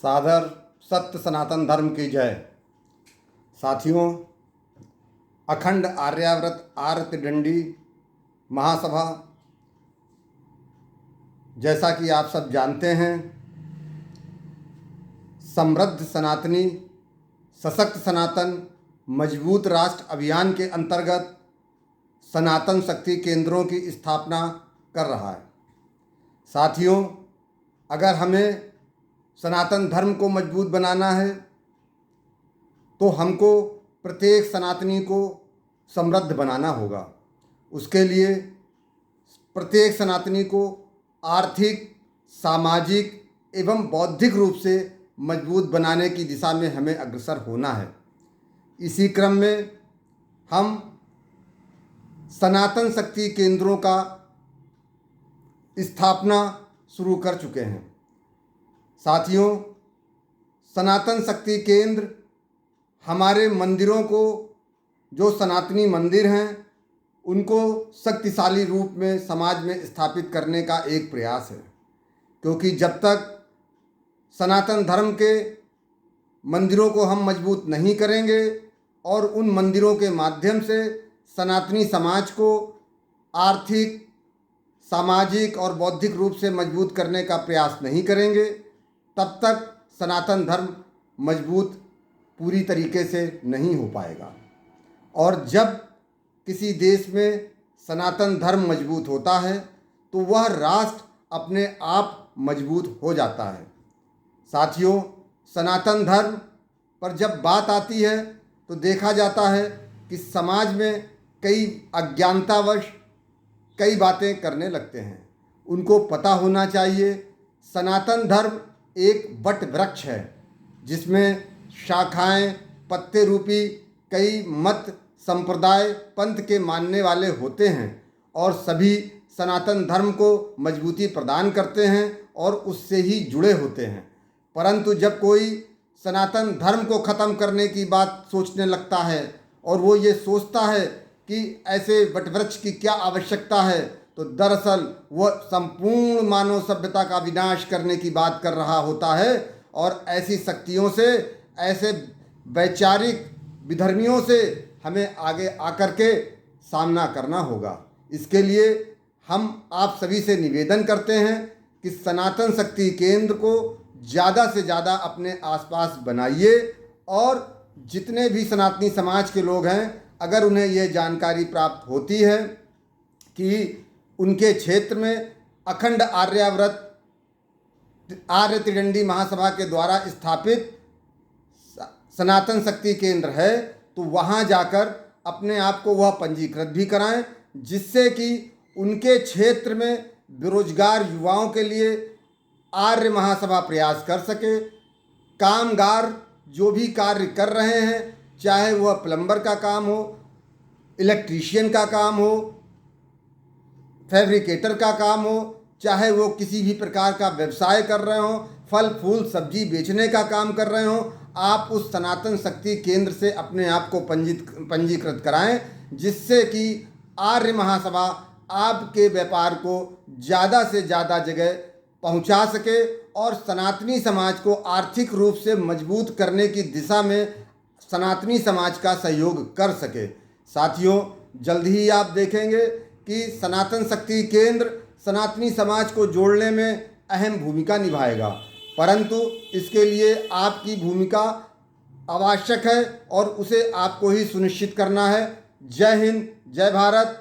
सादर सत्य सनातन धर्म की जय। साथियों, अखंड आर्याव्रत आर्य त्रिदंडी महासभा, जैसा कि आप सब जानते हैं, समृद्ध सनातनी सशक्त सनातन मजबूत राष्ट्र अभियान के अंतर्गत सनातन शक्ति केंद्रों की स्थापना कर रहा है। साथियों, अगर हमें सनातन धर्म को मजबूत बनाना है तो हमको प्रत्येक सनातनी को समृद्ध बनाना होगा। उसके लिए प्रत्येक सनातनी को आर्थिक, सामाजिक एवं बौद्धिक रूप से मजबूत बनाने की दिशा में हमें अग्रसर होना है। इसी क्रम में हम सनातन शक्ति केंद्रों का स्थापना शुरू कर चुके हैं। साथियों, सनातन शक्ति केंद्र हमारे मंदिरों को, जो सनातनी मंदिर हैं, उनको शक्तिशाली रूप में समाज में स्थापित करने का एक प्रयास है। क्योंकि जब तक सनातन धर्म के मंदिरों को हम मजबूत नहीं करेंगे और उन मंदिरों के माध्यम से सनातनी समाज को आर्थिक, सामाजिक और बौद्धिक रूप से मजबूत करने का प्रयास नहीं करेंगे, तब तक सनातन धर्म मजबूत पूरी तरीके से नहीं हो पाएगा। और जब किसी देश में सनातन धर्म मजबूत होता है तो वह राष्ट्र अपने आप मजबूत हो जाता है। साथियों, सनातन धर्म पर जब बात आती है तो देखा जाता है कि समाज में कई अज्ञानतावश कई बातें करने लगते हैं। उनको पता होना चाहिए, सनातन धर्म एक वट वृक्ष है जिसमें शाखाएं, पत्ते रूपी कई मत, संप्रदाय, पंथ के मानने वाले होते हैं और सभी सनातन धर्म को मजबूती प्रदान करते हैं और उससे ही जुड़े होते हैं। परंतु जब कोई सनातन धर्म को ख़त्म करने की बात सोचने लगता है और वो ये सोचता है कि ऐसे वटवृक्ष की क्या आवश्यकता है, तो दरअसल वह संपूर्ण मानव सभ्यता का विनाश करने की बात कर रहा होता है। और ऐसी शक्तियों से, ऐसे वैचारिक विधर्मियों से हमें आगे आकर के सामना करना होगा। इसके लिए हम आप सभी से निवेदन करते हैं कि सनातन शक्ति केंद्र को ज़्यादा से ज़्यादा अपने आसपास बनाइए और जितने भी सनातनी समाज के लोग हैं, अगर उन्हें यह जानकारी प्राप्त होती है कि उनके क्षेत्र में अखंड आर्याव्रत आर्य त्रिदंडी महासभा के द्वारा स्थापित सनातन शक्ति केंद्र है, तो वहाँ जाकर अपने आप को वह पंजीकृत भी कराएं, जिससे कि उनके क्षेत्र में बेरोजगार युवाओं के लिए आर्य महासभा प्रयास कर सके। कामगार जो भी कार्य कर रहे हैं, चाहे वह प्लम्बर का काम हो, इलेक्ट्रीशियन का काम हो, फैब्रिकेटर का काम हो, चाहे वो किसी भी प्रकार का व्यवसाय कर रहे हो, फल फूल सब्जी बेचने का काम कर रहे हो, आप उस सनातन शक्ति केंद्र से अपने आप को पंजीकृत कराएं, जिससे कि आर्य महासभा आपके व्यापार को ज़्यादा से ज़्यादा जगह पहुंचा सके और सनातनी समाज को आर्थिक रूप से मजबूत करने की दिशा में सनातनी समाज का सहयोग कर सके। साथियों, जल्द ही आप देखेंगे कि सनातन शक्ति केंद्र सनातनी समाज को जोड़ने में अहम भूमिका निभाएगा, परंतु इसके लिए आपकी भूमिका आवश्यक है और उसे आपको ही सुनिश्चित करना है। जय हिंद, जय भारत।